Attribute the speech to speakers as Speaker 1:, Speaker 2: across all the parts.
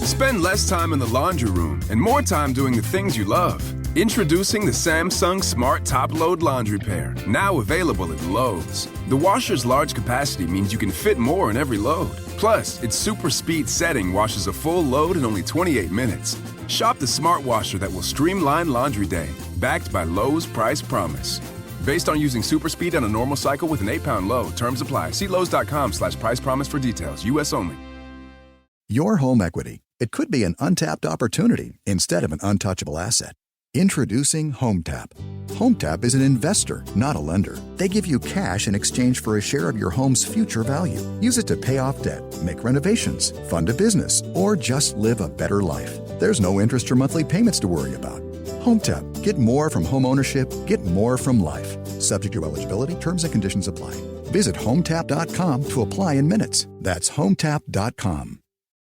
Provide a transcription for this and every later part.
Speaker 1: Spend less time in the laundry room and more time doing the things you love. Introducing the Samsung Smart Top Load Laundry Pair, now available at Lowe's. The washer's large capacity means you can fit more in every load. Plus, its super speed setting washes a full load in only 28 minutes. Shop the smart washer that will streamline laundry day, backed by Lowe's Price Promise. Based on using super speed on a normal cycle with an 8-pound load. Terms apply. See Lowe's.com/price promise for details. U.S. only.
Speaker 2: Your home equity. It could be an untapped opportunity instead of an untouchable asset. Introducing HomeTap. HomeTap is an investor, not a lender. They give you cash in exchange for a share of your home's future value. Use it to pay off debt, make renovations, fund a business, or just live a better life. There's no interest or monthly payments to worry about. HomeTap. Get more from home ownership. Get more from life. Subject to eligibility. Terms and conditions apply. Visit HomeTap.com to apply in minutes. That's HomeTap.com.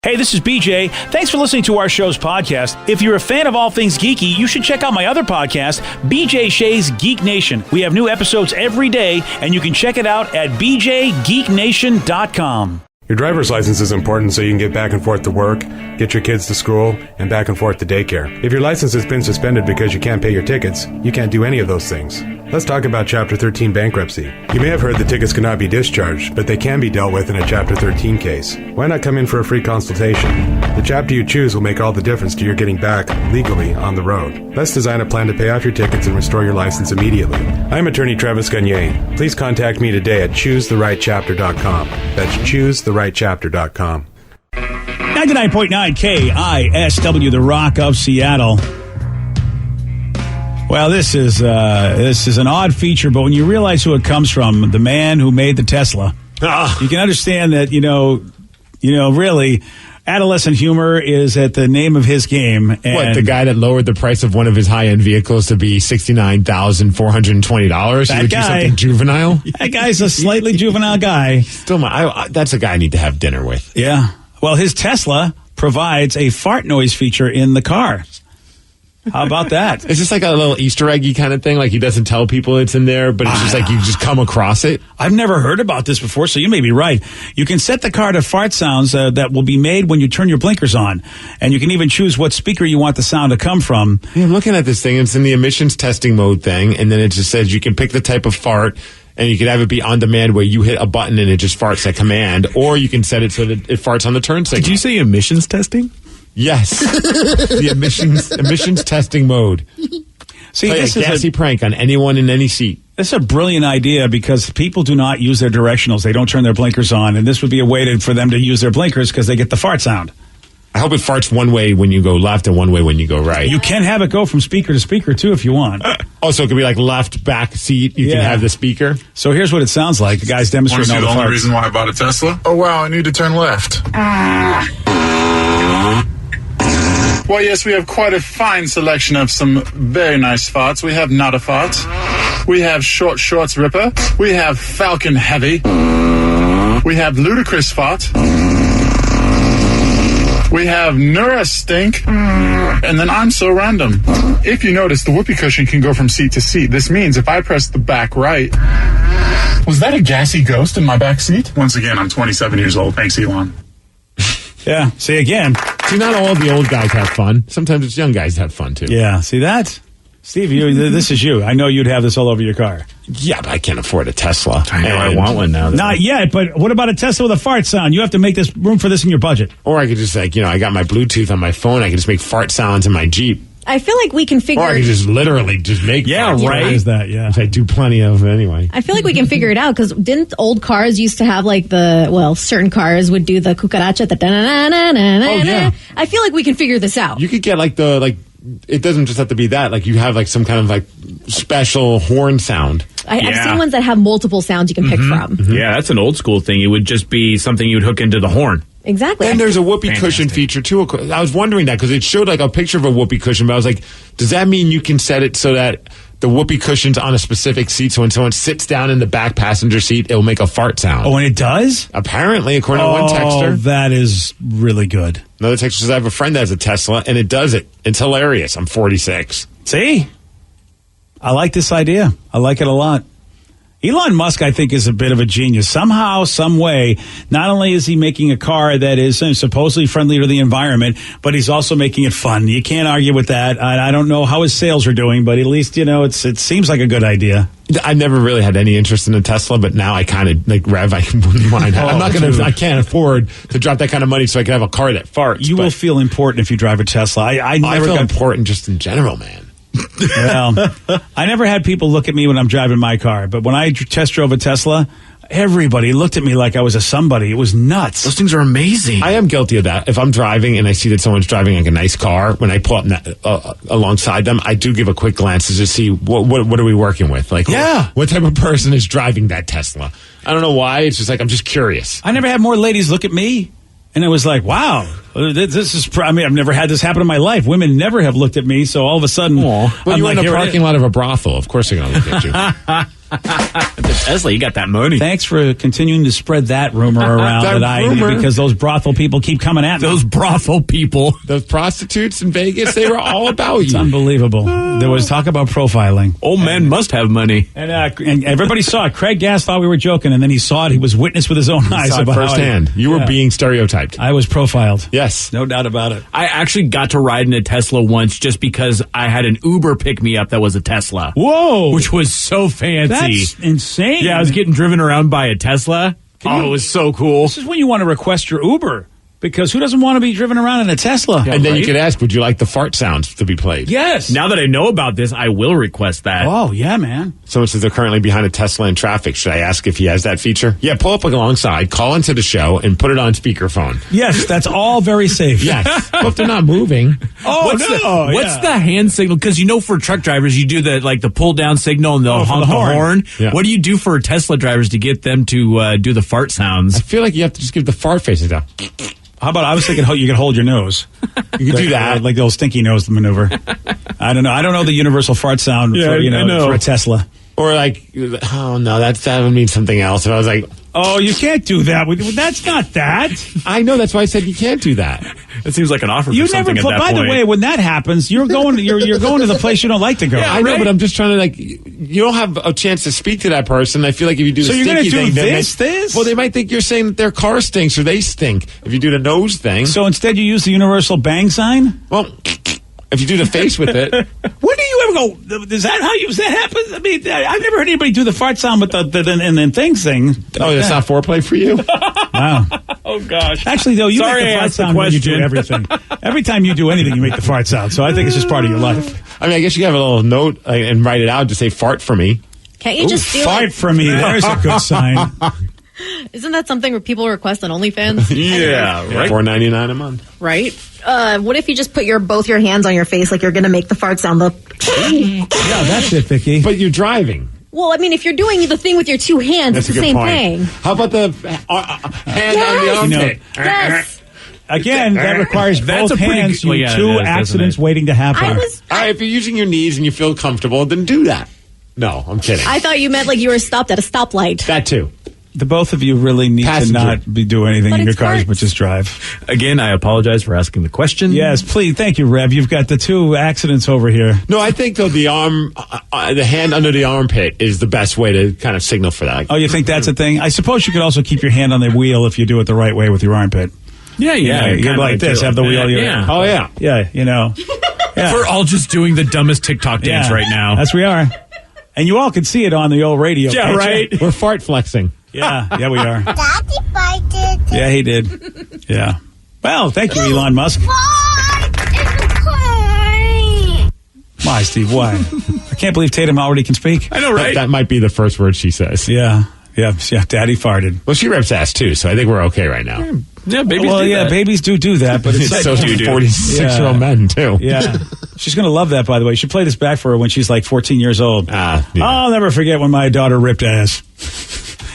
Speaker 3: Hey, this is BJ. Thanks for listening to our show's podcast. If you're a fan of all things geeky, you should check out my other podcast, BJ Shea's Geek Nation. We have new episodes every day, and you can check it out at bjgeeknation.com.
Speaker 4: Your driver's license is important so you can get back and forth to work, get your kids to school, and back and forth to daycare. If your license has been suspended because you can't pay your tickets, you can't do any of those things. Let's talk about Chapter 13 bankruptcy. You may have heard that tickets cannot be discharged, but they can be dealt with in a Chapter 13 case. Why not come in for a free consultation? The chapter you choose will make all the difference to your getting back legally on the road. Let's design a plan to pay off your tickets and restore your license immediately. I'm attorney Travis Gagne. Please contact me today at choosetherightchapter.com. That's choosetherightchapter.com.
Speaker 3: 99.9 KISW, the Rock of Seattle. Well, this is an odd feature, but when you realize who it comes from, the man who made the Tesla, you can understand that, really, adolescent humor is at the name of his game. And
Speaker 5: what, the guy that lowered the price of one of his high-end vehicles to be $69,420?
Speaker 3: That
Speaker 5: would
Speaker 3: guy,
Speaker 5: do something juvenile?
Speaker 3: That guy's a slightly juvenile guy.
Speaker 5: Still, that's a guy I need to have dinner with.
Speaker 3: Yeah. Well, his Tesla provides a fart noise feature in the car. How about that?
Speaker 5: Is this like a little Easter eggy kind of thing? Like he doesn't tell people it's in there, but it's just like you just come across it?
Speaker 3: I've never heard about this before, so you may be right. You can set the car to fart sounds that will be made when you turn your blinkers on. And you can even choose what speaker you want the sound to come from.
Speaker 5: Yeah, I'm looking at this thing. It's in the emissions testing mode thing, and then it just says you can pick the type of fart, and you can have it be on demand where you hit a button and it just farts at command, or you can set it so that it farts on the turn signal.
Speaker 6: Did you say emissions testing?
Speaker 5: Yes. The emissions testing mode.
Speaker 3: See,
Speaker 5: play
Speaker 3: this
Speaker 5: a gassy prank on anyone in any seat.
Speaker 3: This is a brilliant idea because people do not use their directionals. They don't turn their blinkers on, and this would be a way for them to use their blinkers because they get the fart sound.
Speaker 5: I hope it farts one way when you go left and one way when you go right.
Speaker 3: You can have it go from speaker to speaker, too, if you want.
Speaker 5: Also, it could be like left, back seat. You can have the speaker.
Speaker 3: So here's what it sounds like. The guy's demonstrating all the farts.
Speaker 7: The only reason why I bought a Tesla? Oh, wow, I need to turn left. Well, yes, we have quite a fine selection of some very nice farts. We have Not a Fart. We have Short Shorts Ripper. We have Falcon Heavy. We have Ludicrous Fart. We have Nura Stink. And then I'm So Random. If you notice, the whoopee cushion can go from seat to seat. This means if I press the back right... Was that a gassy ghost in my back seat? Once again, I'm 27 years old. Thanks, Elon.
Speaker 3: Yeah, see again.
Speaker 5: See, not all the old guys have fun. Sometimes it's young guys that have fun, too.
Speaker 3: Yeah, see that? Steve, this is you. I know you'd have this all over your car.
Speaker 5: Yeah, but I can't afford a Tesla.
Speaker 6: I know, I want one now.
Speaker 3: Not yet, but what about a Tesla with a fart sound? You have to make this room for this in your budget.
Speaker 5: Or I could just, I got my Bluetooth on my phone. I could just make fart sounds in my Jeep.
Speaker 8: I feel like we can figure...
Speaker 5: Or I could just literally just make...
Speaker 3: Yeah, right. Is that, yeah.
Speaker 5: Which I do plenty of anyway.
Speaker 8: I feel like we can figure it out, because didn't old cars used to have certain cars would do the cucaracha, the da-na-na-na-na-na-na.
Speaker 5: Oh, yeah.
Speaker 8: I feel like we can figure this out.
Speaker 5: You could get it doesn't just have to be that. Like you have some kind of special horn sound.
Speaker 8: I've seen ones that have multiple sounds you can pick from.
Speaker 6: Mm-hmm. Yeah, that's an old school thing. It would just be something you'd hook into the horn.
Speaker 8: Exactly.
Speaker 5: And there's a whoopee cushion feature, too. I was wondering that because it showed a picture of a whoopee cushion, but I was like, does that mean you can set it so that the whoopee cushion's on a specific seat, so when someone sits down in the back passenger seat, it'll make a fart sound?
Speaker 3: Oh, and it does?
Speaker 5: Apparently, according to one texter.
Speaker 3: Oh, that is really good.
Speaker 5: Another texter says, I have a friend that has a Tesla, and it does it. It's hilarious. I'm 46.
Speaker 3: See? I like this idea. I like it a lot. Elon Musk, I think, is a bit of a genius. Somehow, some way, not only is he making a car that is supposedly friendly to the environment, but he's also making it fun. You can't argue with that. I don't know how his sales are doing, but at least, it seems like a good idea.
Speaker 5: I never really had any interest in a Tesla, but now I kind of, Rev, I wouldn't mind. I can't afford to drop that kind of money so I can have a car that farts.
Speaker 3: You will feel important if you drive a Tesla. I
Speaker 5: feel important just in general, man.
Speaker 3: Well, I never had people look at me when I'm driving my car, but when I test drove a Tesla, everybody looked at me like I was a somebody. It was nuts.
Speaker 6: Those things are amazing.
Speaker 5: I am guilty of that. If I'm driving and I see that someone's driving like a nice car, when I pull up alongside them, I do give a quick glance to just see what are we working with. Like, what type of person is driving that Tesla? I don't know why. It's just like I'm just curious.
Speaker 3: I never had more ladies look at me. And it was like, wow, this is, I've never had this happen in my life. Women never have looked at me. So all of a sudden,
Speaker 5: well, you're in a parking lot of a brothel. Of course they're going to look at you.
Speaker 6: The Tesla, you got that money.
Speaker 3: Thanks for continuing to spread that rumor around because those brothel people keep coming at me.
Speaker 6: Those brothel people.
Speaker 5: Those prostitutes in Vegas, they were all about
Speaker 3: It's
Speaker 5: you.
Speaker 3: unbelievable. There was talk about profiling.
Speaker 6: Old men must have money.
Speaker 3: And everybody saw it. Craig Gass thought we were joking, and then he saw it. He was witness with his own eyes.
Speaker 5: Saw it firsthand. You were being stereotyped.
Speaker 3: I was profiled.
Speaker 5: Yes.
Speaker 3: No doubt about it.
Speaker 6: I actually got to ride in a Tesla once just because I had an Uber pick me up that was a Tesla.
Speaker 3: Whoa.
Speaker 6: Which was so fancy.
Speaker 3: That's insane.
Speaker 6: Yeah, I was getting driven around by a Tesla. It was so cool.
Speaker 3: This is when you want to request your Uber. Because who doesn't want to be driven around in a Tesla?
Speaker 5: And then you could ask, would you like the fart sounds to be played?
Speaker 3: Yes.
Speaker 6: Now that I know about this, I will request that.
Speaker 3: Oh, yeah, man.
Speaker 5: Someone says they're currently behind a Tesla in traffic. Should I ask if he has that feature? Yeah, pull up alongside, call into the show, and put it on speakerphone.
Speaker 3: Yes, that's all very safe.
Speaker 5: Yes. But if they're not moving.
Speaker 6: What's the hand signal? Because for truck drivers, you do the pull down signal and they'll honk the horn.
Speaker 5: Yeah.
Speaker 6: What do you do for Tesla drivers to get them to do the fart sounds?
Speaker 5: I feel like you have to just give the fart faces out.
Speaker 3: How about, I was thinking you could hold your nose.
Speaker 5: You could do that.
Speaker 3: Like the old stinky nose maneuver. I don't know. I don't know the universal fart sound for a Tesla.
Speaker 5: Or oh no, that would mean something else. And I was like,
Speaker 3: oh, you can't do that. That's not that.
Speaker 5: I know. That's why I said you can't do that.
Speaker 6: It seems like an offer for something at that
Speaker 3: By
Speaker 6: point.
Speaker 3: the way, when that happens, you're going to the place you don't like to go.
Speaker 5: Yeah, I know, but I'm just trying to you don't have a chance to speak to that person. I feel like if you do the
Speaker 3: you're
Speaker 5: stinky
Speaker 3: gonna do
Speaker 5: thing,
Speaker 3: this?
Speaker 5: Well, they might think you're saying that their car stinks or they stink. If you do the nose thing.
Speaker 3: So instead you use the universal bang sign?
Speaker 5: Well, if you do the face with it.
Speaker 3: When do you ever go, is that how that happens? I mean, I've never heard anybody do the fart sound with the things thing.
Speaker 5: Oh, that's not foreplay for you?
Speaker 3: Wow.
Speaker 6: Oh, gosh.
Speaker 3: Actually, though, you
Speaker 6: Sorry
Speaker 3: make the
Speaker 6: I
Speaker 3: fart
Speaker 6: asked the
Speaker 3: sound when you do
Speaker 6: question.
Speaker 3: everything. Every time you do anything, you make the fart sound. So I think it's just part of your life.
Speaker 5: I mean, I guess you can have a little note and write it out to say fart for me.
Speaker 8: Can't you just do
Speaker 3: Fart for me. There's a good sign.
Speaker 8: Isn't that something where people request on OnlyFans?
Speaker 6: Yeah, right.
Speaker 5: $4.99 a month.
Speaker 8: Right? What if you just put both your hands on your face like you're going to make the fart sound?
Speaker 3: Yeah, that's it, Vicky.
Speaker 5: But you're driving.
Speaker 8: Well, I mean, if you're doing the thing with your two hands,
Speaker 5: That's
Speaker 8: it's
Speaker 5: a
Speaker 8: the
Speaker 5: good
Speaker 8: same
Speaker 5: point.
Speaker 8: thing.
Speaker 5: How about the hand on the armpit?
Speaker 8: Yes.
Speaker 3: Again, that requires
Speaker 6: That's
Speaker 3: both
Speaker 6: a pretty
Speaker 3: hands.
Speaker 6: good- well, yeah,
Speaker 3: two
Speaker 6: it is, doesn't
Speaker 3: accidents
Speaker 6: it?
Speaker 3: waiting to happen.
Speaker 5: All right, if you're using your knees and you feel comfortable, then do that. No, I'm kidding.
Speaker 8: I thought you meant like you were stopped at a stoplight.
Speaker 5: That too.
Speaker 3: The both of you really need
Speaker 5: Passenger.
Speaker 3: to not be doing anything
Speaker 8: But
Speaker 3: in your
Speaker 8: it's
Speaker 3: cars,
Speaker 8: farts.
Speaker 3: but just drive.
Speaker 6: Again, I apologize for asking the question.
Speaker 3: Yes, please. Thank you, Rev. You've got the two accidents over here.
Speaker 5: No, I think though the hand under the armpit is the best way to kind of signal for that.
Speaker 3: Oh, you think that's a thing? I suppose you could also keep your hand on the wheel if you do it the right way with your armpit.
Speaker 6: Yeah.
Speaker 3: You
Speaker 6: kinda
Speaker 3: like this,
Speaker 6: do
Speaker 3: have the
Speaker 6: like
Speaker 3: wheel.
Speaker 6: that.
Speaker 3: you-
Speaker 6: Yeah.
Speaker 5: Oh yeah.
Speaker 3: Yeah, Yeah.
Speaker 6: We're all just doing the dumbest TikTok dance right now.
Speaker 3: Yes, we are. And you all can see it on the old radio.
Speaker 6: Yeah,
Speaker 3: can't
Speaker 6: right.
Speaker 3: you?
Speaker 5: We're fart flexing.
Speaker 3: Yeah, we are.
Speaker 9: Daddy farted.
Speaker 3: Yeah, he did. Yeah. Well, thank you, Elon Musk. Why, Steve? Why? I can't believe Tatum already can speak.
Speaker 6: I know, right?
Speaker 5: That might be the first word she says.
Speaker 3: Yeah. Daddy farted.
Speaker 5: Well, she rips ass too, so I think we're okay right now.
Speaker 6: Yeah, babies
Speaker 3: Well,
Speaker 6: do
Speaker 3: yeah,
Speaker 6: that.
Speaker 3: babies do that, but it's
Speaker 5: So
Speaker 3: like,
Speaker 5: do 46-year-old men too.
Speaker 3: yeah. She's going to love that, by the way. You should play this back for her when she's like 14 years old.
Speaker 5: Yeah.
Speaker 3: I'll never forget when my daughter ripped ass.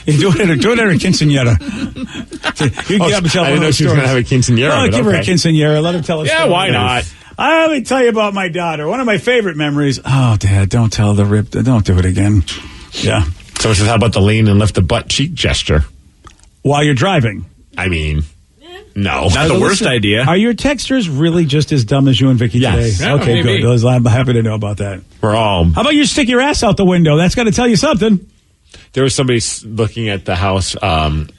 Speaker 3: You do it at a quinceañera. You get up and tell
Speaker 5: I
Speaker 3: one
Speaker 5: didn't
Speaker 3: of
Speaker 5: know
Speaker 3: those
Speaker 5: she was going to
Speaker 3: stories.
Speaker 5: have a quinceanera.
Speaker 3: Oh,
Speaker 5: but
Speaker 3: give her a
Speaker 5: okay.
Speaker 3: quinceañera. Let her tell us.
Speaker 6: Yeah, why not?
Speaker 3: Let me tell you about my daughter. One of my favorite memories. Oh, Dad, don't tell the rip. Don't do it again. Yeah.
Speaker 5: Someone says, how about the lean and lift the butt cheek gesture?
Speaker 3: While you're driving.
Speaker 5: I mean, no.
Speaker 6: Not the worst idea.
Speaker 3: Are your texters really just as dumb as you and Vicky
Speaker 5: Yes.
Speaker 3: today?
Speaker 6: Yeah,
Speaker 3: Okay,
Speaker 6: maybe.
Speaker 3: good. I'm happy to know about that.
Speaker 5: We're all.
Speaker 3: How about you stick your ass out the window? That's got to tell you something.
Speaker 5: there was somebody looking at the house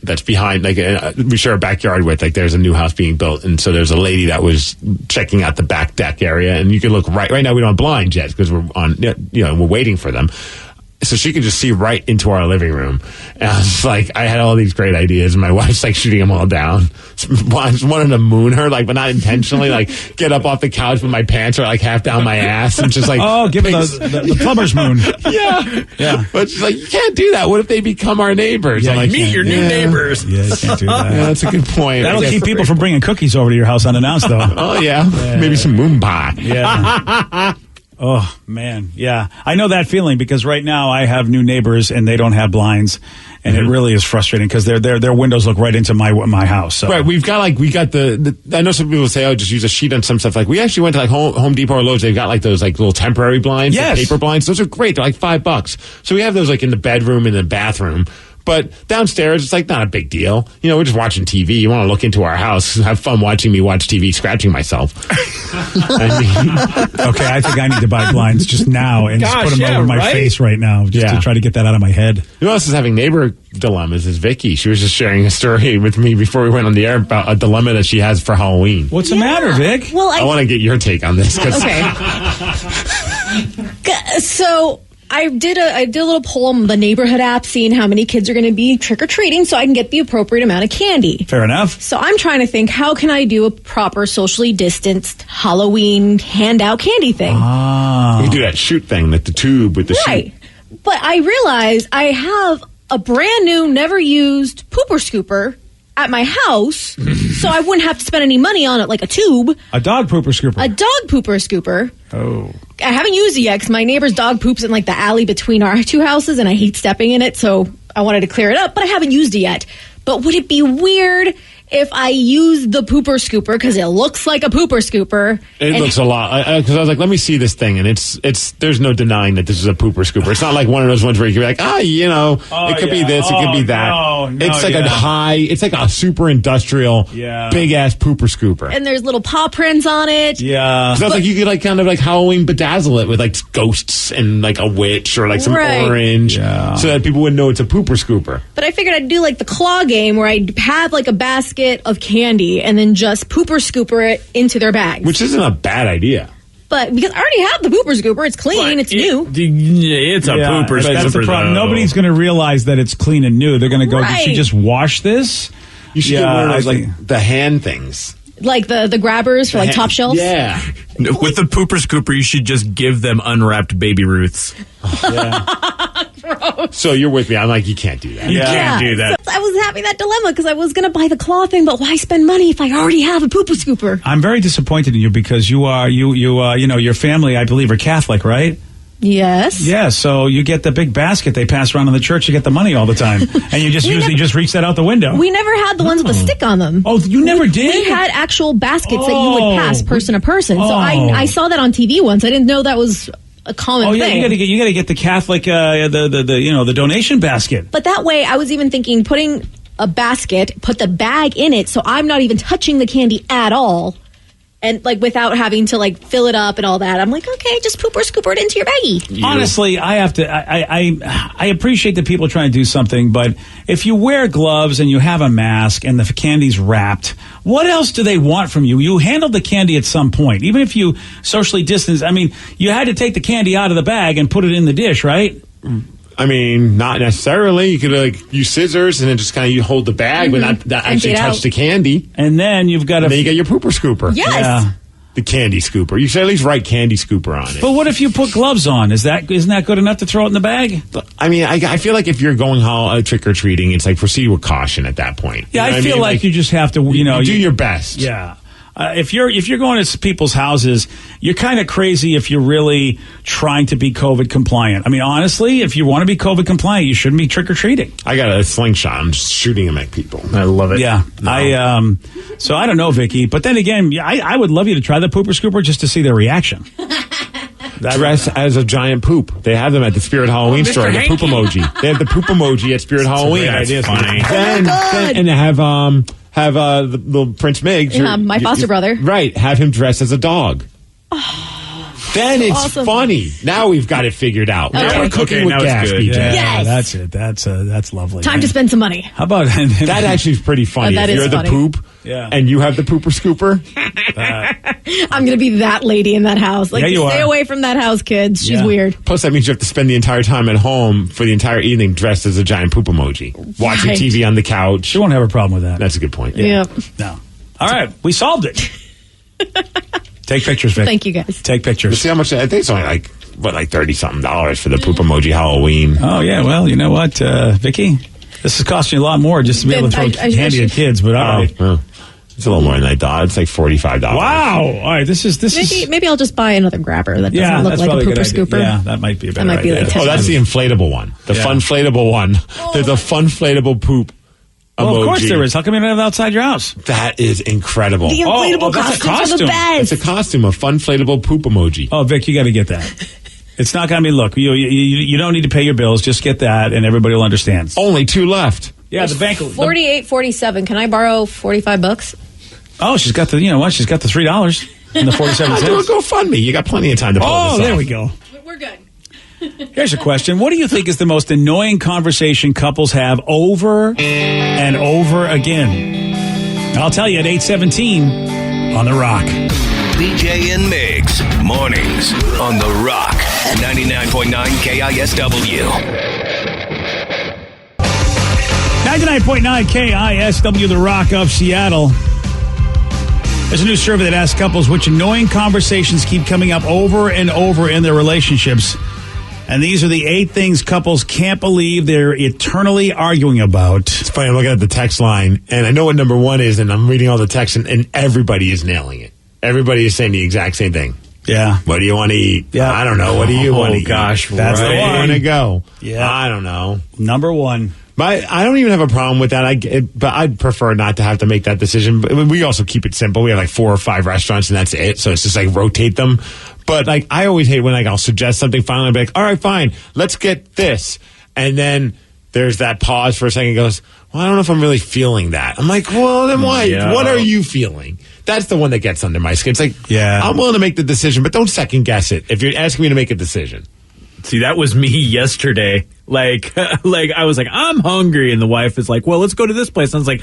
Speaker 5: that's behind, like we share a backyard with, like there's a new house being built, and so there's a lady that was checking out the back deck area, and you can look right now. We don't have blinds yet because we're on, we're waiting for them. So she could just see right into our living room. And I was like, I had all these great ideas, and my wife's like shooting them all down. I just wanted to moon her, like, but not intentionally, like get up off the couch with my pants are like half down my ass and just like,
Speaker 3: give her the plumber's moon.
Speaker 5: Yeah. But she's like, you can't do that. What if they become our neighbors?
Speaker 3: Yeah,
Speaker 5: I'm like,
Speaker 6: meet your new neighbors.
Speaker 3: Yeah, you can't do that.
Speaker 5: Yeah, that's a good point.
Speaker 3: That'll keep people from bringing cookies over to your house unannounced, though.
Speaker 5: Oh, yeah. Maybe some moon pie.
Speaker 3: Yeah. Oh, man. Yeah. I know that feeling because right now I have new neighbors and they don't have blinds. And it really is frustrating because their windows look right into my house. So.
Speaker 5: Right. We got the I know some people say, oh, just use a sheet on some stuff. Like we actually went to like Home Depot or Lowe's. They've got like those like little temporary blinds, like paper blinds. Those are great. They're like $5. So we have those like in the bedroom and the bathroom. But downstairs, it's like not a big deal. We're just watching TV. You want to look into our house, have fun watching me watch TV, scratching myself.
Speaker 3: Okay, I think I need to buy blinds just now and just put them over my face right now just to try to get that out of my head.
Speaker 5: Who else is having neighbor dilemmas is Vicky. She was just sharing a story with me before we went on the air about a dilemma that she has for Halloween.
Speaker 3: What's the matter, Vic?
Speaker 8: Well,
Speaker 5: I want to get your take on this.
Speaker 8: Okay. So I did a little poll on the neighborhood app, seeing how many kids are going to be trick-or-treating so I can get the appropriate amount of candy.
Speaker 3: Fair enough.
Speaker 8: So I'm trying to think, how can I do a proper socially distanced Halloween handout candy thing?
Speaker 5: You can do that shoot thing, like the tube with the
Speaker 8: right.
Speaker 5: shoot.
Speaker 8: But I realized I have a brand new, never used pooper scooper at my house, so I wouldn't have to spend any money on it, like a tube.
Speaker 3: A dog pooper scooper.
Speaker 8: A dog pooper scooper.
Speaker 3: Oh.
Speaker 8: I haven't used it yet because my neighbor's dog poops in like the alley between our two houses, and I hate stepping in it, so I wanted to clear it up, but I haven't used it yet. But would it be weird if I use the pooper scooper because it looks like a pooper scooper?
Speaker 5: It looks a lot. Because I was like, let me see this thing, and it's. There's no denying that this is a pooper scooper. It's not like one of those ones where you can be like, it could be this, it could be that.
Speaker 3: No,
Speaker 5: it's like it's like a super industrial, big ass pooper scooper.
Speaker 8: And there's little paw prints on it.
Speaker 3: Yeah.
Speaker 5: So that's like you could like kind of like Halloween bedazzle it with like ghosts and like a witch or like some orange, so that people would know it's a pooper scooper.
Speaker 8: But I figured I'd do like the claw game where I'd have like a basket of candy and then just pooper scooper it into their bags.
Speaker 5: Which isn't a bad idea.
Speaker 8: But because I already have the pooper scooper, it's clean, it's new.
Speaker 6: It's a pooper scooper.
Speaker 3: That's the problem. Nobody's going to realize that it's clean and new. They're going to go, did she just wash this?
Speaker 5: You should get one of those like the hand things.
Speaker 8: Like the grabbers for like top shelves?
Speaker 5: Yeah.
Speaker 6: With the pooper scooper, you should just give them unwrapped baby Ruths.
Speaker 8: Gross.
Speaker 5: So you're with me. I'm like, you can't do that.
Speaker 6: You can't do that.
Speaker 8: So I was having that dilemma because I was going to buy the claw thing, but why spend money if I already have a pooper scooper?
Speaker 3: I'm very disappointed in you because your family, I believe, are Catholic, right?
Speaker 8: Yes.
Speaker 3: Yeah, so you get the big basket they pass around in the church. You get the money all the time. And you just just reach that out the window.
Speaker 8: We never had the ones with the stick on them.
Speaker 3: Oh, you never did?
Speaker 8: We had actual baskets that you would pass person to person. So I saw that on TV once. I didn't know that was a common thing.
Speaker 3: You got to get the Catholic the donation basket.
Speaker 8: But that way I was even thinking putting a basket, put the bag in it so I'm not even touching the candy at all. And like without having to like fill it up and all that, I'm like, okay, just pooper scooper it into your baggie.
Speaker 3: Honestly, I have to. I appreciate that people are trying to do something, but if you wear gloves and you have a mask and the candy's wrapped, what else do they want from you? You handled the candy at some point, even if you socially distance. I mean, you had to take the candy out of the bag and put it in the dish, right?
Speaker 5: I mean, not necessarily. You could like use scissors and then just kind of you hold the bag, but not actually touch the candy.
Speaker 3: And then you've got
Speaker 5: then you get your pooper scooper.
Speaker 8: Yes.
Speaker 3: Yeah.
Speaker 5: The candy scooper. You should at least write candy scooper on it.
Speaker 3: But what if you put gloves on? Isn't that good enough to throw it in the bag?
Speaker 5: I mean, I feel like if you're going trick or treating, it's like proceed with caution at that point.
Speaker 3: Yeah, I feel like you just have to, you
Speaker 5: do your best.
Speaker 3: Yeah. If you're going to people's houses, you're kind of crazy if you're really trying to be COVID compliant. I mean, honestly, if you want to be COVID compliant, you shouldn't be trick or treating.
Speaker 5: I got a slingshot. I'm just shooting them at people.
Speaker 6: I love it.
Speaker 3: Yeah, no. So I don't know, Vicky, but then again, I would love you to try the pooper scooper just to see their reaction.
Speaker 5: Dress as a giant poop. They have them at the Spirit Halloween store. The poop emoji. They have the poop emoji at Spirit Halloween.
Speaker 6: That's funny.
Speaker 5: And they have the little Prince Mig,
Speaker 8: my foster brother.
Speaker 5: Right, have him dressed as a dog. Then it's
Speaker 8: Awesome.
Speaker 5: funny. Now we've got it figured out.
Speaker 8: Okay.
Speaker 5: Now we're cooking with
Speaker 6: now it's
Speaker 5: gas,
Speaker 6: good.
Speaker 5: BJ.
Speaker 3: Yeah,
Speaker 8: Yes.
Speaker 3: that's it. That's lovely.
Speaker 8: Time
Speaker 3: man.
Speaker 8: to spend some money.
Speaker 3: How about
Speaker 5: That actually is pretty funny.
Speaker 8: That
Speaker 5: if
Speaker 8: is
Speaker 5: you're
Speaker 8: funny.
Speaker 5: the poop
Speaker 3: Yeah.
Speaker 5: and you have the pooper scooper,
Speaker 8: I'm going to be that lady in that house. Like,
Speaker 3: Yeah, you
Speaker 8: stay
Speaker 3: are.
Speaker 8: away from that house, kids. She's
Speaker 3: Yeah.
Speaker 8: weird.
Speaker 5: plus that means you have to spend the entire time at home for the entire evening dressed as a giant poop emoji. Watching
Speaker 8: Right.
Speaker 5: TV on the couch.
Speaker 3: She won't have a problem with that.
Speaker 5: That's a good point.
Speaker 8: Yeah.
Speaker 3: No. All right, we solved it. Take pictures, Vic.
Speaker 8: Thank you, guys.
Speaker 3: Take pictures.
Speaker 5: See how much? I think it's only like $30-something for the poop emoji Halloween.
Speaker 3: Oh yeah, well, you know what, Vicky, this is costing you a lot more just to be able to throw
Speaker 8: I
Speaker 3: candy at
Speaker 8: should-
Speaker 3: kids. But all right.
Speaker 5: Oh, it's a little more than I thought. It's like $45.
Speaker 3: Wow. All right, this is
Speaker 8: Maybe I'll just buy another grabber that doesn't look
Speaker 3: that's
Speaker 8: like a
Speaker 3: probably
Speaker 8: pooper
Speaker 3: good idea.
Speaker 8: scooper.
Speaker 3: Yeah, that might be a better
Speaker 8: might be
Speaker 3: idea.
Speaker 8: like
Speaker 5: Oh, that's the inflatable one. The
Speaker 3: Yeah.
Speaker 5: funflatable one. There's a funflatable poop emoji.
Speaker 3: Well, of course there is. How come you don't have it outside your house?
Speaker 5: That is incredible.
Speaker 8: The inflatable
Speaker 3: that's a
Speaker 8: costumes are the
Speaker 3: costume.
Speaker 8: best.
Speaker 5: It's a costume, a funflatable poop emoji.
Speaker 3: Oh, Vic, you got to get that. It's not going to be. Look, you don't need to pay your bills. Just get that, and everybody will understand.
Speaker 5: Only 2 left.
Speaker 3: Yeah, the bank.
Speaker 8: 48.47. Can I borrow $45?
Speaker 3: Oh, she's got the. You know what? She's got the $3 and the 47
Speaker 5: Do a
Speaker 3: cents.
Speaker 5: GoFundMe. You got plenty of time to pull
Speaker 3: Oh,
Speaker 5: this
Speaker 3: there
Speaker 5: off.
Speaker 3: we go.
Speaker 8: We're good.
Speaker 3: Here's a question. What do you think is the most annoying conversation couples have over and over again? I'll tell you at 8:17 on The Rock.
Speaker 9: BJ and Migs, mornings on The Rock, 99.9 KISW.
Speaker 3: 99.9 KISW, The Rock of Seattle. There's a new survey that asks couples which annoying conversations keep coming up over and over in their relationships. And these are the 8 things couples can't believe they're eternally arguing about.
Speaker 5: It's funny. I'm looking at the text line, and I know what number 1 is, and I'm reading all the text, and everybody is nailing it. Everybody is saying the exact same thing.
Speaker 3: Yeah.
Speaker 5: What do you want to eat?
Speaker 3: Yeah.
Speaker 5: I don't know. What do you want to eat?
Speaker 6: gosh,
Speaker 3: That's
Speaker 5: Where
Speaker 3: the
Speaker 5: do you
Speaker 3: one.
Speaker 5: want to go?
Speaker 3: Yeah.
Speaker 5: I don't know.
Speaker 3: Number 1.
Speaker 5: I don't even have a problem with that. But I'd prefer not to have to make that decision. But we also keep it simple. We have like 4 or 5 restaurants, and that's it. So it's just like rotate them. But like I always hate when like I'll suggest something. Finally, I'll be like, all right, fine, let's get this. And then there's that pause for a second. Goes, well, I don't know if I'm really feeling that. I'm like, well, then why?
Speaker 6: Yeah.
Speaker 5: What are you feeling? That's the one that gets under my skin. It's like,
Speaker 3: Yeah.
Speaker 5: I'm willing to make the decision, but don't second guess it. If you're asking me to make a decision.
Speaker 6: See, that was me yesterday. Like I was like, I'm hungry, and the wife is like, well, let's go to this place. And I was like,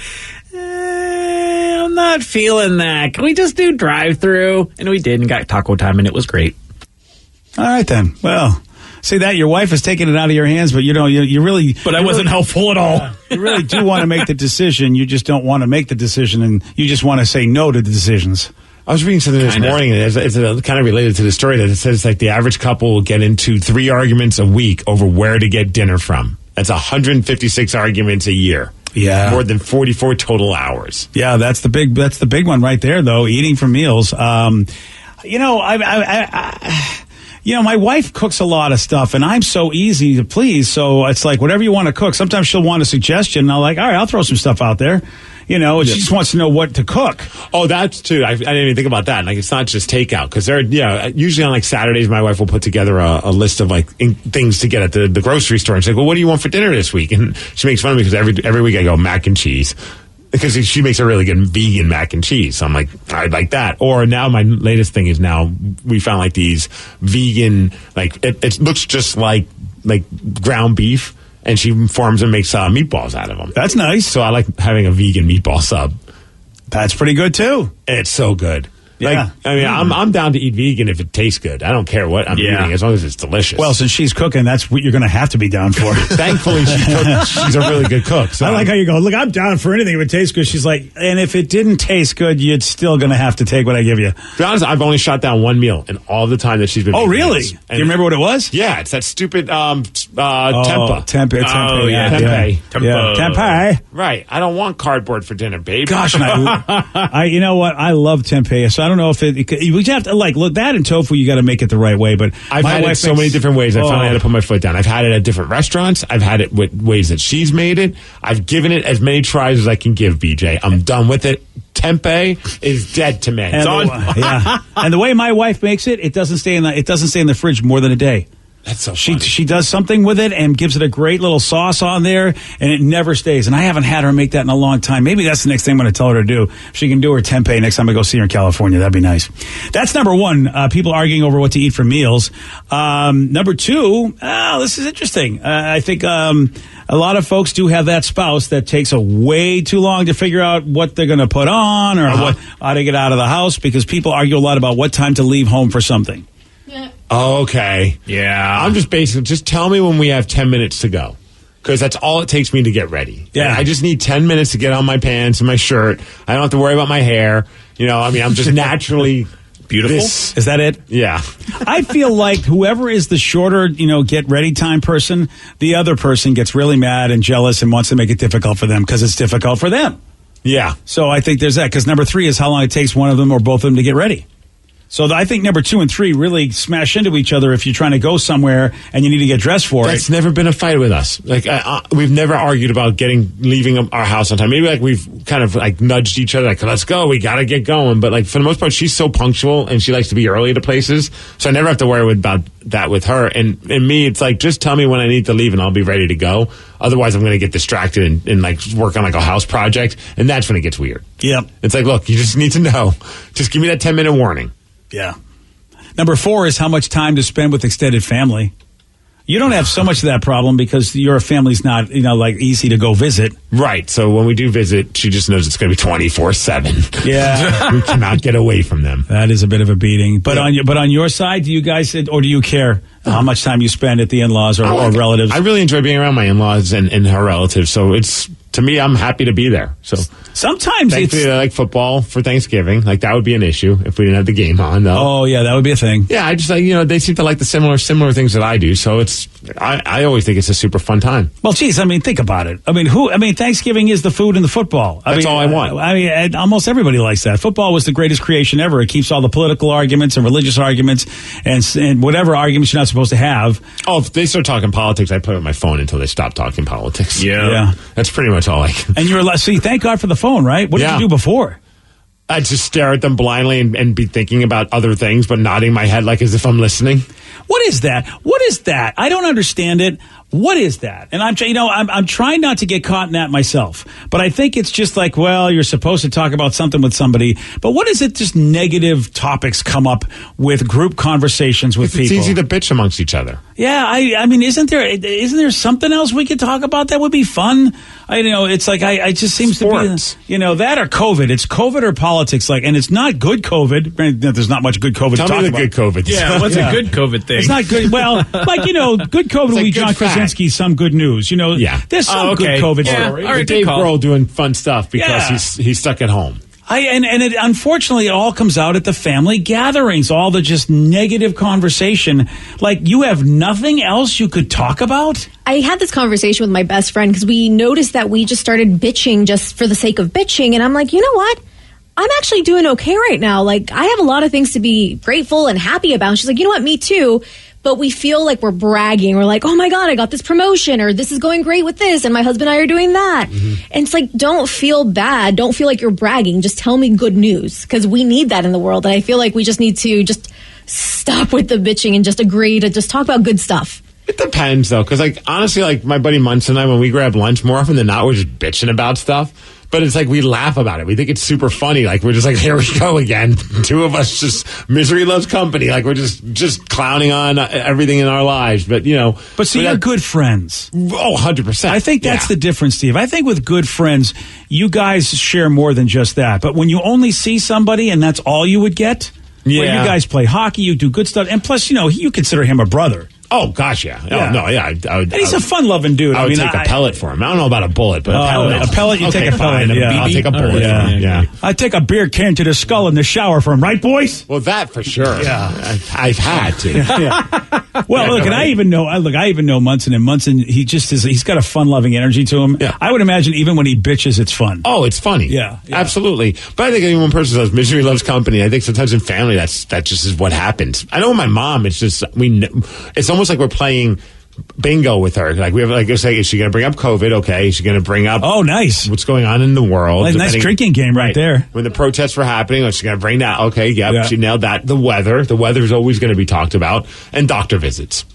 Speaker 6: I'm not feeling that. Can we just do drive-through? And we did, and got taco time, and it was great.
Speaker 3: All right, then. Well, see that your wife is taking it out of your hands, but you really.
Speaker 6: But I wasn't helpful at all.
Speaker 3: You really do want to make the decision. You just don't want to make the decision, and you just want to say no to the decisions.
Speaker 5: I was reading something this
Speaker 6: Kinda.
Speaker 5: morning, and it's kind of related to the story that it says like the average couple will get into 3 arguments a week over where to get dinner from. That's 156 arguments a year.
Speaker 3: Yeah.
Speaker 5: More than 44 total hours.
Speaker 3: Yeah, that's the big one right there, though. Eating for meals. You know, my wife cooks a lot of stuff, and I'm so easy to please. So it's like whatever you want to cook. Sometimes she'll want a suggestion, and I'm like, all right, I'll throw some stuff out there. You know, she just wants to know what to cook.
Speaker 5: Oh, that's too. I didn't even think about that. Like, it's not just takeout because usually on like Saturdays, my wife will put together a list of like things to get at the grocery store. And she's like, well, what do you want for dinner this week? And she makes fun of me because every week I go mac and cheese. Because she makes a really good vegan mac and cheese. So I'm like, I'd like that. Or now my latest thing is now we found like these vegan, like it looks just like ground beef, and she forms and makes meatballs out of them.
Speaker 3: That's nice.
Speaker 5: So I like having a vegan meatball sub.
Speaker 3: That's pretty good, too.
Speaker 5: It's so good.
Speaker 3: Yeah.
Speaker 5: Like, I mean, I'm down to eat vegan if it tastes good. I don't care what I'm eating as long as it's delicious.
Speaker 3: Well, since she's cooking, that's what you're going to have to be down for.
Speaker 5: Thankfully, she's a really good cook. So
Speaker 3: I like how you go, look, I'm down for anything if it tastes good. She's like, and if it didn't taste good, you're still going to have to take what I give you.
Speaker 5: To be honest, I've only shot down 1 meal in all the time that she's been.
Speaker 3: Oh,
Speaker 5: making
Speaker 3: really?
Speaker 5: meals.
Speaker 3: Do you remember what it was?
Speaker 5: Yeah, it's that stupid tempeh.
Speaker 3: Tempeh.
Speaker 6: Oh, yeah.
Speaker 5: Tempeh.
Speaker 3: Yeah. Tempeh.
Speaker 5: Right. I don't want cardboard for dinner, babe.
Speaker 3: Gosh, and I you know what? I love tempeh, so I don't know if we have to look that and tofu. You got to make it the right way. But
Speaker 5: I've had it so many different ways. I finally had to put my foot down. I've had it at different restaurants. I've had it with ways that she's made it. I've given it as many tries as I can give. BJ, I'm done with it. Tempeh is dead to me.
Speaker 3: And and the way my wife makes it, it doesn't stay in the fridge more than a day.
Speaker 5: That's so funny.
Speaker 3: She does something with it and gives it a great little sauce on there, and it never stays. And I haven't had her make that in a long time. Maybe that's the next thing I'm going to tell her to do. If she can do her tempeh next time I go see her in California, that'd be nice. That's number one, people arguing over what to eat for meals. Number two, this is interesting. I think a lot of folks do have that spouse that takes a way too long to figure out what they're going to put on or how to get out of the house, because people argue a lot about what time to leave home for something.
Speaker 8: Yeah.
Speaker 5: Okay.
Speaker 6: Yeah.
Speaker 5: I'm just tell me when we have 10 minutes to go. Because that's all it takes me to get ready.
Speaker 3: Yeah.
Speaker 5: I just need 10 minutes to get on my pants and my shirt. I don't have to worry about my hair. I'm just naturally
Speaker 6: beautiful.
Speaker 3: Is that it?
Speaker 5: Yeah.
Speaker 3: I feel like whoever is the shorter, get ready time person, the other person gets really mad and jealous and wants to make it difficult for them because it's difficult for them.
Speaker 5: Yeah.
Speaker 3: So I think there's that, because number 3 is how long it takes one of them or both of them to get ready. So I think number 2 and 3 really smash into each other if you're trying to go somewhere and you need to get dressed for it.
Speaker 5: That's never been a fight with us. We've never argued about leaving our house on time. Maybe we've kind of nudged each other, let's go, we got to get going. But for the most part, she's so punctual and she likes to be early to places. So I never have to worry about that with her. And me, it's just tell me when I need to leave and I'll be ready to go. Otherwise, I'm going to get distracted and work on a house project. And that's when it gets weird.
Speaker 3: Yeah.
Speaker 5: It's look, you just need to know. Just give me that 10-minute warning.
Speaker 3: Yeah. Number 4 is how much time to spend with extended family. You don't have so much of that problem because your family's not, easy to go visit.
Speaker 5: Right. So when we do visit, she just knows it's going to be 24/7.
Speaker 3: Yeah.
Speaker 5: We cannot get away from them.
Speaker 3: That is a bit of a beating. But on your side, do you guys, or do you care how much time you spend at the in-laws or relatives?
Speaker 5: I really enjoy being around my in-laws and her relatives. So to me, I'm happy to be there. So
Speaker 3: sometimes
Speaker 5: thankfully, I like football for Thanksgiving. That would be an issue if we didn't have the game on, though.
Speaker 3: Oh, yeah, that would be a thing.
Speaker 5: Yeah, I just they seem to like the similar things that I do. So I always think it's a super fun time.
Speaker 3: Well, geez, think about it. Thanksgiving is the food and the football.
Speaker 5: That's all I want.
Speaker 3: Almost everybody likes that. Football was the greatest creation ever. It keeps all the political arguments and religious arguments and whatever arguments you're not supposed to have.
Speaker 5: Oh, if they start talking politics, I play with my phone until they stop talking politics.
Speaker 3: Yeah.
Speaker 5: That's pretty much all I can.
Speaker 3: And you're thank God for the phone, right? What did you do before?
Speaker 5: I'd just stare at them blindly and be thinking about other things, but nodding my head as if I'm listening.
Speaker 3: What is that? What is that? I don't understand it. What is that? And I'm trying not to get caught in that myself. But I think it's just you're supposed to talk about something with somebody. But what is it? Just negative topics come up with group conversations with people.
Speaker 5: It's easy to bitch amongst each other.
Speaker 3: Yeah, isn't there something else we could talk about that would be fun? It just seems
Speaker 5: Sports.
Speaker 3: to be, that or COVID. It's COVID or politics, and it's not good COVID. There's not much good COVID to talk about.
Speaker 5: Tell me the good COVID.
Speaker 6: Yeah, what's a good COVID thing?
Speaker 3: It's not good. Well, good COVID will be John Krasinski, some good news. There's some good COVID story.
Speaker 6: All right,
Speaker 5: Dave Grohl doing fun stuff because he's stuck at home.
Speaker 3: Unfortunately, it all comes out at the family gatherings, all the just negative conversation. You have nothing else you could talk about?
Speaker 8: I had this conversation with my best friend because we noticed that we just started bitching just for the sake of bitching. And I'm like, you know what? I'm actually doing okay right now. I have a lot of things to be grateful and happy about. And she's like, you know what? Me too. But we feel like we're bragging. We're like, oh my God, I got this promotion, or this is going great with this, and my husband and I are doing that. Mm-hmm. And it's don't feel bad. Don't feel like you're bragging. Just tell me good news, because we need that in the world. And I feel like we just need to just stop with the bitching and just agree to just talk about good stuff.
Speaker 5: It depends, though, because honestly, my buddy Munson and I, when we grab lunch, more often than not, we're just bitching about stuff. But it's we laugh about it. We think it's super funny. We're just here we go again. Two of us just misery loves company. We're just clowning on everything in our lives. But,
Speaker 3: But you're good friends.
Speaker 5: Oh, 100%.
Speaker 3: I think that's the difference, Steve. I think with good friends, you guys share more than just that. But when you only see somebody and that's all you would get, you guys play hockey, you do good stuff. And plus, you consider him a brother.
Speaker 5: Oh, gosh, yeah.
Speaker 3: Yeah.
Speaker 5: Oh, no, yeah.
Speaker 3: And he's a fun-loving dude.
Speaker 5: I would take a pellet for him. I don't know about a bullet, but a pellet.
Speaker 3: A pellet, you take a pellet. Yeah.
Speaker 5: I'll take a bullet for him. Yeah.
Speaker 3: I'd take a beer can to the skull in the shower for him, right, boys?
Speaker 5: Well, that for sure.
Speaker 3: Yeah.
Speaker 5: I've had to.
Speaker 3: Yeah. Well, look, and I even know Munson, and Munson, he's got a fun-loving energy to him.
Speaker 5: Yeah.
Speaker 3: I would imagine even when he bitches, it's fun.
Speaker 5: Oh, it's funny.
Speaker 3: Yeah.
Speaker 5: Absolutely. But I think when one person says misery loves company, I think sometimes in family, that just is what happens. I know with my mom, it's just, it's almost like we're playing bingo with her. We have say, is she going to bring up COVID? Okay. Is she going to bring up
Speaker 3: nice
Speaker 5: what's going on in the world?
Speaker 3: Well, nice drinking game right there.
Speaker 5: When the protests were happening, is she going to bring that? Okay, yeah. She nailed that. The weather is always going to be talked about, and doctor visits.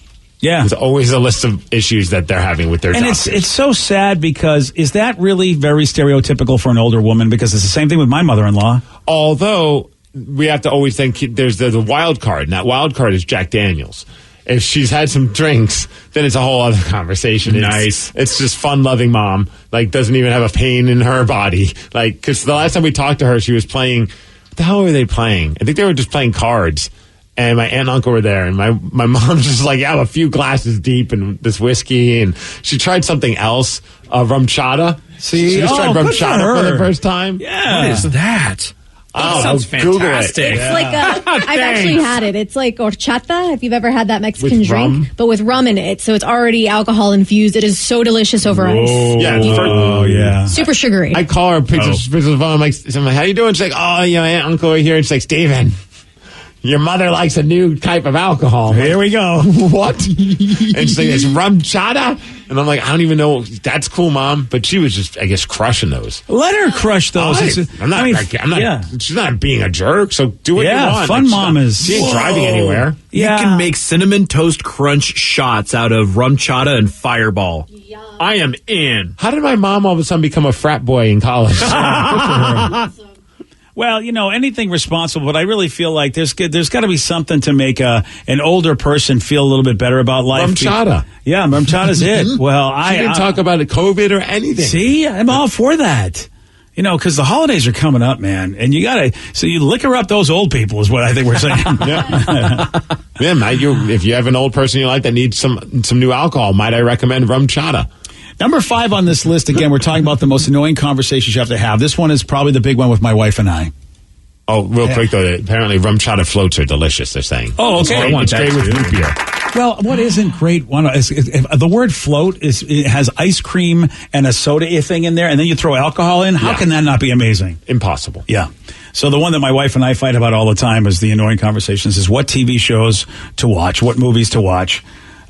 Speaker 3: Yeah.
Speaker 5: There's always a list of issues that they're having with their
Speaker 3: and
Speaker 5: doctors.
Speaker 3: it's so sad because is that really very stereotypical for an older woman? Because it's the same thing with my mother-in-law.
Speaker 5: Although we have to always think there's the wild card, and that wild card is Jack Daniels. If she's had some drinks, then it's a whole other conversation. It's just fun-loving mom. Like, doesn't even have a pain in her body. Like, because the last time we talked to her, she was playing. What the hell were they playing? I think they were just playing cards. And my aunt and uncle were there, and my mom's just like, yeah, a few glasses deep and this whiskey, and she tried something else, rum chata.
Speaker 3: See,
Speaker 5: she just tried rum chata for the first time.
Speaker 3: Yeah,
Speaker 6: What is that? That sounds fantastic.
Speaker 8: It's like I've actually had it. It's like horchata, if you've ever had that Mexican
Speaker 5: With
Speaker 8: drink,
Speaker 5: rum?
Speaker 8: but with rum in it. So it's already alcohol infused. It is so delicious over ice.
Speaker 5: Yeah,
Speaker 3: yeah.
Speaker 8: Super sugary.
Speaker 5: I call her pictures of the phone. I'm like, how you doing? She's like, oh, you know, aunt, uncle are here. And she's like, Steven, your mother likes a new type of alcohol.
Speaker 3: Here we go.
Speaker 5: What? And she's like, it's rum chata? And I'm like, I don't even know. That's cool, Mom. But she was just, I guess, crushing those.
Speaker 3: Let her crush those.
Speaker 5: I'm not.
Speaker 3: Yeah.
Speaker 5: She's not being a jerk. So do what you want.
Speaker 3: Fun mom is.
Speaker 5: She ain't driving anywhere.
Speaker 3: Yeah.
Speaker 6: You can make cinnamon toast crunch shots out of rum chata and Fireball. I am in.
Speaker 5: How did my mom all of a sudden become a frat boy in college?
Speaker 3: Well, you know, anything responsible, but I really feel like there's got to be something to make an older person feel a little bit better about life.
Speaker 5: Rum chata.
Speaker 3: Yeah, rum chata's it. Well,
Speaker 5: She didn't talk about COVID or anything.
Speaker 3: See, I'm all for that. You know, because the holidays are coming up, man, and so you liquor up those old people is what I think we're saying.
Speaker 5: Yeah, Mike, if you have an old person you like that needs some new alcohol, might I recommend rum chata?
Speaker 3: Number 5 on this list, again, we're talking about the most annoying conversations you have to have. This one is probably the big one with my wife and I.
Speaker 5: Oh, real quick, though, apparently rum chata floats are delicious, they're saying.
Speaker 3: Oh, okay.
Speaker 5: It's great with root beer.
Speaker 3: Well, what isn't great? The word float it has ice cream and a soda thing in there, and then you throw alcohol in. How can that not be amazing?
Speaker 5: Impossible.
Speaker 3: Yeah. So the one that my wife and I fight about all the time is the annoying conversations is what TV shows to watch, what movies to watch.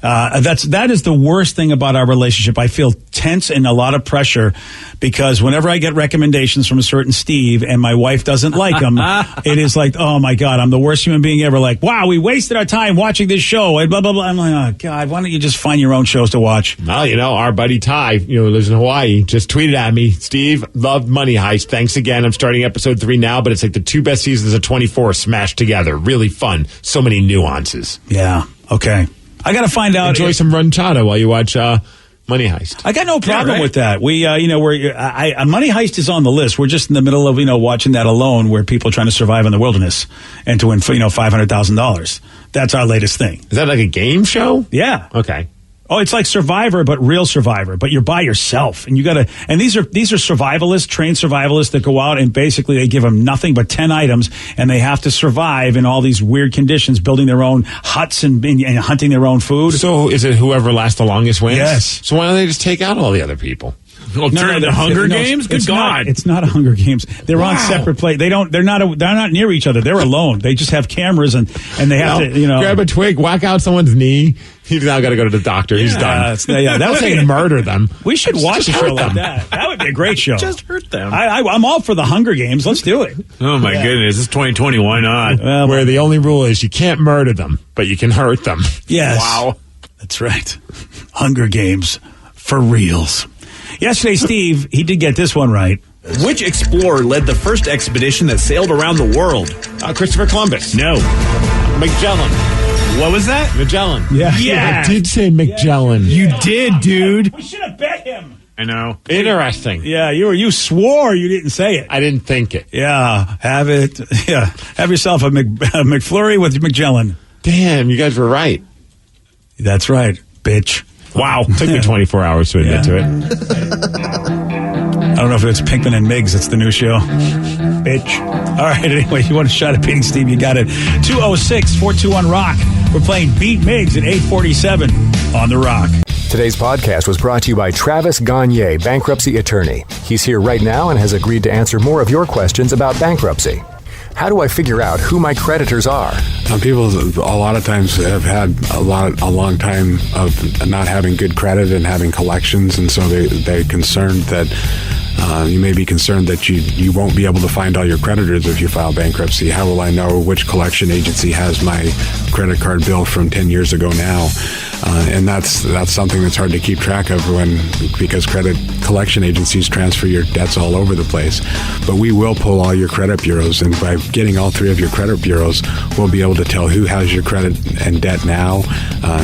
Speaker 3: That is the worst thing about our relationship. I feel tense and a lot of pressure because whenever I get recommendations from a certain Steve and my wife doesn't like them, it is like, oh my God, I'm the worst human being ever. Like, wow, we wasted our time watching this show and blah, blah, blah. I'm like, oh God, why don't you just find your own shows to watch?
Speaker 5: Well, you know, our buddy Ty, who lives in Hawaii, just tweeted at me, Steve, loved Money Heist. Thanks again. I'm starting episode 3 now, but it's like the 2 best seasons of 24 smashed together. Really fun. So many nuances.
Speaker 3: Yeah. Okay. I got to find out.
Speaker 5: Enjoy some rum chata while you watch Money Heist.
Speaker 3: I got no problem with that. We, Money Heist is on the list. We're just in the middle of, watching that alone where people are trying to survive in the wilderness and to win, $500,000. That's our latest thing.
Speaker 5: Is that like a game show?
Speaker 3: Yeah.
Speaker 5: Okay.
Speaker 3: Oh, it's like Survivor, but real Survivor. But you're by yourself, and and these are survivalists, trained survivalists that go out and basically they give them nothing but 10 items, and they have to survive in all these weird conditions, building their own huts and hunting their own food.
Speaker 5: So is it whoever lasts the longest wins?
Speaker 3: Yes.
Speaker 5: So why don't they just take out all the other people?
Speaker 6: The Hunger Games? Good God.
Speaker 3: It's not a Hunger Games. They're on separate places. They're not near each other. They're alone. They just have cameras and they have to,
Speaker 5: grab a twig, whack out someone's knee. He's now got to go to the doctor. He's done.
Speaker 3: That would
Speaker 5: say murder them.
Speaker 3: We should watch a show like that. That would be a great show.
Speaker 6: Just hurt them.
Speaker 3: I'm all for the Hunger Games. Let's do it.
Speaker 6: Oh my goodness. It's 2020. Why not?
Speaker 5: Where the only rule is you can't murder them, but you can hurt them.
Speaker 3: Yes.
Speaker 6: Wow.
Speaker 3: That's right. Hunger Games for reals. Yesterday, Steve, he did get this one right.
Speaker 10: Which explorer led the first expedition that sailed around the world?
Speaker 5: Christopher Columbus.
Speaker 6: No.
Speaker 5: Magellan.
Speaker 6: What was that?
Speaker 5: Magellan.
Speaker 3: Yeah.
Speaker 5: I did say Magellan.
Speaker 6: You did, dude.
Speaker 3: We should have bet him.
Speaker 6: I know.
Speaker 5: Interesting.
Speaker 3: Yeah, you swore you didn't say it.
Speaker 5: I didn't think it.
Speaker 3: Yeah, have it. Yeah, have yourself a McFlurry with Magellan.
Speaker 5: Damn, you guys were right.
Speaker 3: That's right, bitch.
Speaker 5: Wow. Took me 24 hours to admit to it.
Speaker 3: I don't know if it's Pinkman and Miggs. It's the new show. Bitch. All right, anyway, you want a shot at beating Steve, you got it. 206-421-ROCK. We're playing Beat Miggs at 847 on The Rock.
Speaker 11: Today's podcast was brought to you by Travis Gagne, bankruptcy attorney. He's here right now and has agreed to answer more of your questions about bankruptcy. How do I figure out who my creditors are?
Speaker 4: People a lot of times have had a long time of not having good credit and having collections, and so they're concerned that You may be concerned that you won't be able to find all your creditors if you file bankruptcy. How will I know which collection agency has my credit card bill from 10 years ago now? And that's something that's hard to keep track of because credit collection agencies transfer your debts all over the place. But we will pull all your credit bureaus, and by getting all three of your credit bureaus, we'll be able to tell who has your credit and debt now,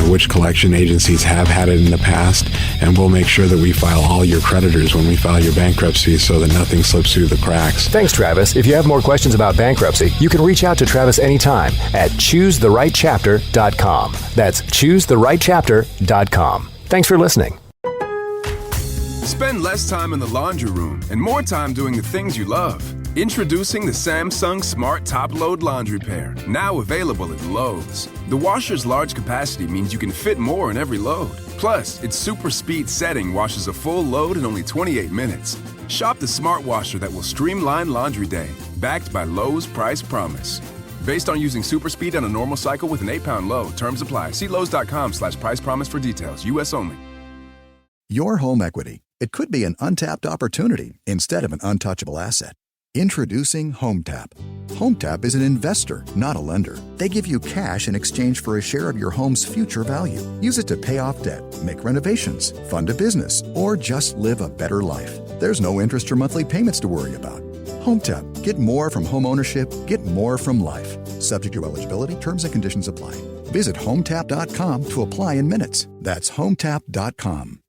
Speaker 4: which collection agencies have had it in the past, and we'll make sure that we file all your creditors when we file your bankruptcy so that nothing slips through the cracks.
Speaker 11: Thanks, Travis. If you have more questions about bankruptcy, you can reach out to Travis anytime at ChooseTheRightChapter.com. That's ChooseTheRightChapter.com. Thanks for listening.
Speaker 1: Spend less time in the laundry room and more time doing the things you love. Introducing the Samsung Smart Top Load Laundry Pair, now available at Lowe's. The washer's large capacity means you can fit more in every load. Plus, its super speed setting washes a full load in only 28 minutes. Shop the smart washer that will streamline laundry day, backed by Lowe's Price Promise. Based on using super speed on a normal cycle with an 8-pound load. Terms apply. See Lowe's.com/price promise for details. U.S. only.
Speaker 2: Your home equity. It could be an untapped opportunity instead of an untouchable asset. Introducing HomeTap. HomeTap is an investor, not a lender. They give you cash in exchange for a share of your home's future value. Use it to pay off debt, make renovations, fund a business, or just live a better life. There's no interest or monthly payments to worry about. HomeTap. Get more from home ownership. Get more from life. Subject to eligibility. Terms and conditions apply. Visit HomeTap.com to apply in minutes. That's HomeTap.com.